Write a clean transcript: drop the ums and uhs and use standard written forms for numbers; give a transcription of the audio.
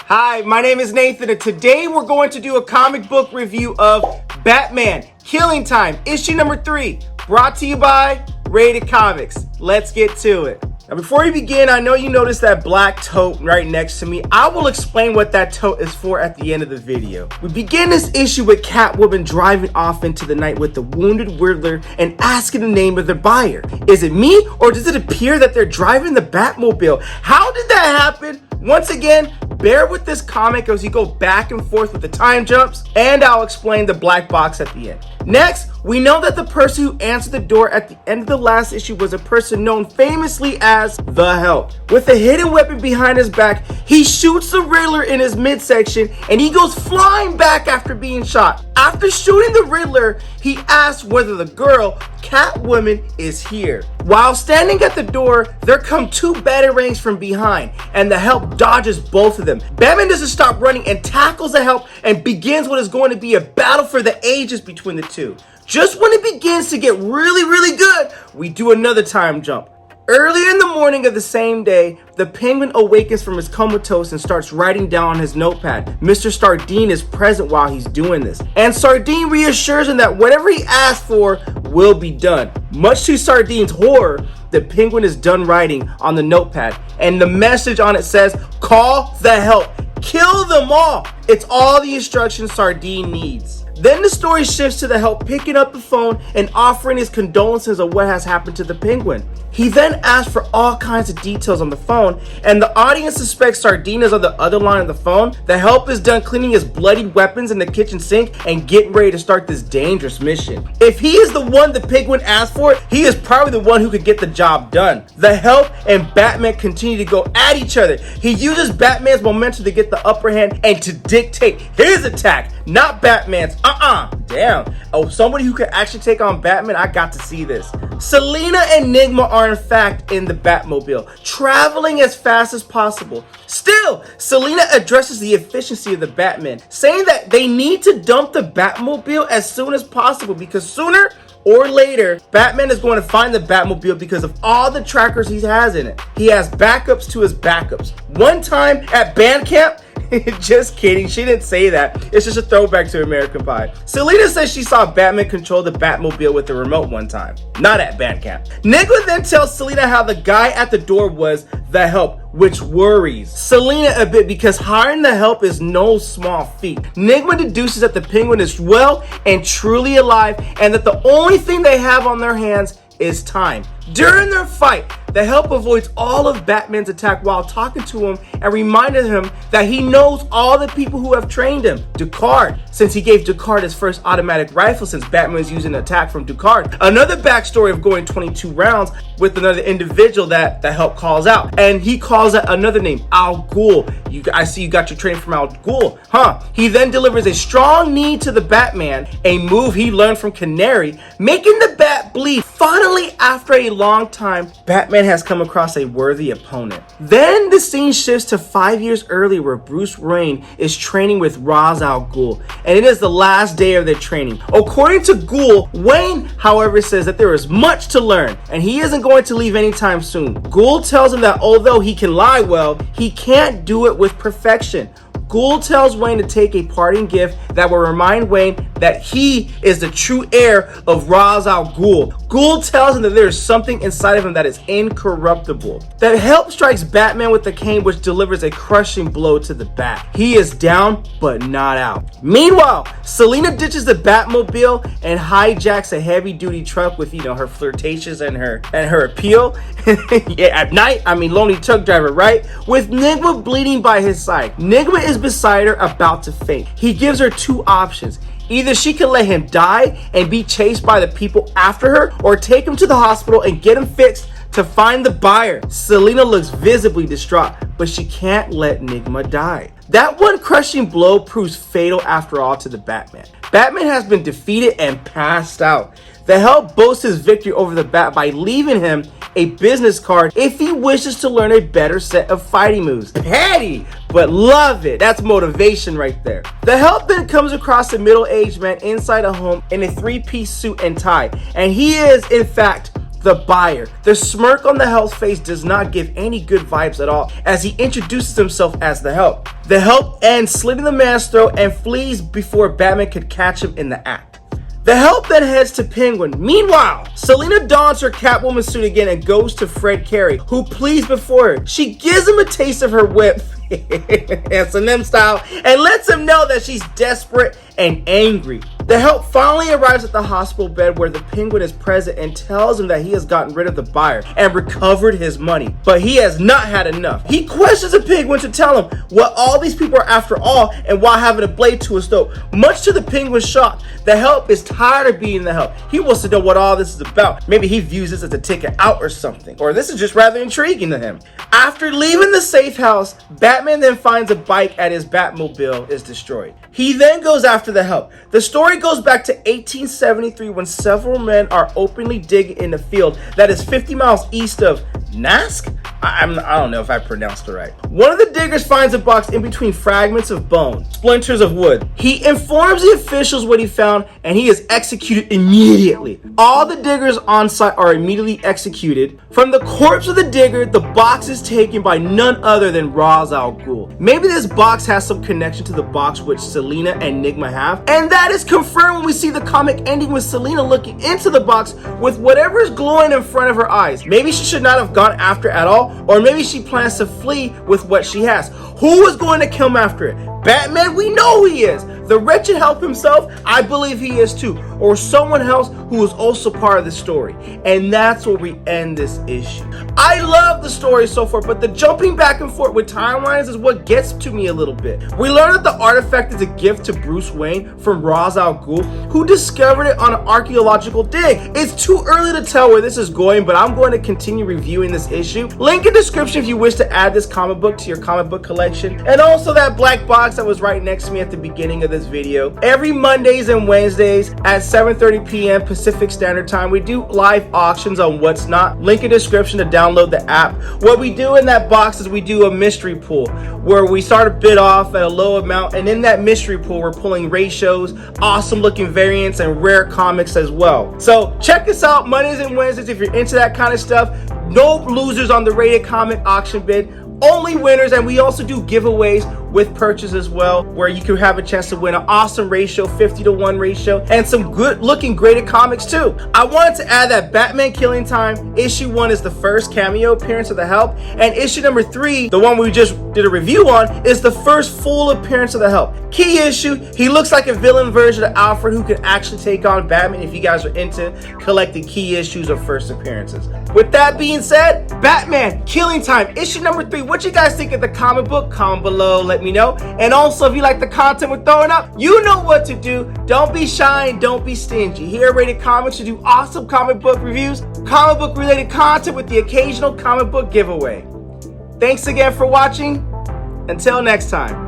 Hi, my name is Nathan, and today we're going to do a comic book review of Batman Killing Time, issue number 3, brought to you by Rated Comics. Let's get to it. Now, before we begin, I know you noticed that black tote right next to me. I will explain what that tote is for at the end of the video. We begin this issue with Catwoman driving off into the night with the wounded Riddler and asking the name of the buyer. Is it me, or does it appear that they're driving the Batmobile? How did that happen? Once again, bear with this comic as you go back and forth with the time jumps, and I'll explain the black box at the end. Next, we know that the person who answered the door at the end of the last issue was a person known famously as the Help. With a hidden weapon behind his back, he shoots the Riddler in his midsection and he goes flying back after being shot. After shooting the Riddler, he asks whether the girl, Catwoman, is here. While standing at the door, there come two batarangs from behind, and the Help dodges both of them. Batman doesn't stop running and tackles the Help and begins what is going to be a battle for the ages between the two. Just when it begins to get really good, we do another time jump. Earlier in the morning of the same day, the Penguin awakens from his comatose and starts writing down on his notepad. Mr. Sardine is present while he's doing this, and Sardine reassures him that whatever he asked for will be done. Much to Sardine's horror, the Penguin is done writing on the notepad, and the message on it says, "Call the Help. Kill them all." It's all the instructions Sardine needs. Then the story shifts to the Help picking up the phone and offering his condolences of what has happened to the Penguin. He then asks for all kinds of details on the phone, and the audience suspects Sardine is on the other line of the phone. The Help is done cleaning his bloodied weapons in the kitchen sink and getting ready to start this dangerous mission. If he is the one the Penguin asked for, he is probably the one who could get the job done. The Help and Batman continue to go at each other. He uses Batman's momentum to get the upper hand and to dictate his attack, not Batman's. Damn. Oh, somebody who could actually take on Batman, I got to see this. Selina and Enigma are in fact in the Batmobile, traveling as fast as possible. Still, Selina addresses the efficiency of the Batman, saying that they need to dump the Batmobile as soon as possible because sooner or later, Batman is going to find the Batmobile because of all the trackers he has in it. He has backups to his backups. One time at band camp, just kidding, she didn't say that. It's just a throwback to American Pie. Selina says she saw Batman control the Batmobile with the remote one time. Not at band camp. Enigma then tells Selina how the guy at the door was the Help, which worries Selina a bit because hiring the Help is no small feat. Enigma deduces that the Penguin is well and truly alive, and that the only thing they have on their hands is time. During their fight, the Help avoids all of Batman's attack while talking to him and reminded him that he knows all the people who have trained him. Ducard, since he gave Ducard his first automatic rifle since Batman was using an attack from Ducard. Another backstory of going 22 rounds with another individual that the Help calls out. And he calls out another name, Al Ghul. I see you got your training from Al Ghul, huh? He then delivers a strong knee to the Batman, a move he learned from Canary, making the Bat bleed. Finally, after a long time, Batman has come across a worthy opponent. Then the scene shifts to 5 years earlier where Bruce Wayne is training with Ra's al Ghul, and it is the last day of their training. According to Ghul, Wayne, however, says that there is much to learn, and he isn't going to leave anytime soon. Ghul tells him that although he can lie well, he can't do it with perfection. Ghul tells Wayne to take a parting gift that will remind Wayne that he is the true heir of Ra's al Ghul. Ghul tells him that there is something inside of him that is incorruptible. That Help strikes Batman with a cane, which delivers a crushing blow to the Bat. He is down, but not out. Meanwhile, Selina ditches the Batmobile and hijacks a heavy-duty truck with, her flirtations and her appeal. Yeah, at night, lonely truck driver, right? With Enigma bleeding by his side. Enigma is beside her, about to faint. He gives her two options. Either she can let him die and be chased by the people after her, or take him to the hospital and get him fixed to find the buyer. Selina looks visibly distraught, but she can't let Enigma die. That one crushing blow proves fatal after all to the Batman. Batman has been defeated and passed out. The Help boasts his victory over the Bat by leaving him a business card if he wishes to learn a better set of fighting moves. Petty, but love it. That's motivation right there. The Help then comes across a middle-aged man inside a home in a three-piece suit and tie, and he is, in fact, the buyer. The smirk on the Help's face does not give any good vibes at all as he introduces himself as the Help. The Help ends slitting the man's throat and flees before Batman could catch him in the act. The Help then heads to Penguin. Meanwhile, Selina dons her Catwoman suit again and goes to Fred Carey, who pleads before her. She gives him a taste of her whip, S&M style, and lets him know that she's desperate and angry. The Help finally arrives at the hospital bed where the Penguin is present and tells him that he has gotten rid of the buyer and recovered his money, but he has not had enough. He questions the Penguin to tell him what all these people are after all and why having a blade to his throat. Much to the Penguin's shock, the Help is tired of being the Help. He wants to know what all this is about. Maybe he views this as a ticket out or something, or this is just rather intriguing to him. After leaving the safe house, Batman then finds a bike at his Batmobile is destroyed. He then goes after the Help. The story goes back to 1873 when several men are openly digging in a field that is 50 miles east of Nask? I don't know if I pronounced it right. One of the diggers finds a box in between fragments of bone, splinters of wood. He informs the officials what he found and he is executed immediately. All the diggers on site are immediately executed. From the corpse of the digger, the box is taken by none other than Ra's al Ghul. Maybe this box has some connection to the box which Selina and Enigma have, and that is confirmed when we see the comic ending with Selina looking into the box with whatever is glowing in front of her eyes. Maybe she should not have gone after it at all, or maybe she plans to flee with what she has. Who is going to come after it? Batman? We know he is. The wretched Help himself? I believe he is too. Or someone else who is also part of the story. And that's where we end this issue. I love the story so far, but the jumping back and forth with timelines is what gets to me a little bit. We learn that the artifact is a gift to Bruce Wayne from Ra's al Ghul, who discovered it on an archaeological dig. It's too early to tell where this is going, but I'm going to continue reviewing this issue. Link in description if you wish to add this comic book to your comic book collection, and also that black box that was right next to me at the beginning of this video. Every Mondays and Wednesdays at 7:30 p.m. Pacific Standard Time, we do live auctions on What's Not. Link in description to download the app. What we do in that box is we do a mystery pool where we start a bid off at a low amount, and in that mystery pool we're pulling ratios, awesome looking variants, and rare comics as well. So check us out Mondays and Wednesdays if you're into that kind of stuff. No losers on the Rated Comic auction bid, only winners, and we also do giveaways with purchase as well, where you can have a chance to win an awesome ratio, 50-to-1 ratio, and some good looking graded comics too. I wanted to add that Batman Killing Time issue 1 is the first cameo appearance of the Help, and issue number 3, the one we just did a review on, is the first full appearance of the Help. Key issue, he looks like a villain version of Alfred who can actually take on Batman if you guys are into collecting key issues of first appearances. With that being said, Batman Killing Time issue number 3, what you guys think of the comic book? Comment below, let me know. And also, if you like the content we're throwing up, you know what to do. Don't be shy and don't be stingy. Here at Rated Comics, we do awesome comic book reviews, comic book related content with the occasional comic book giveaway. Thanks again for watching. Until next time.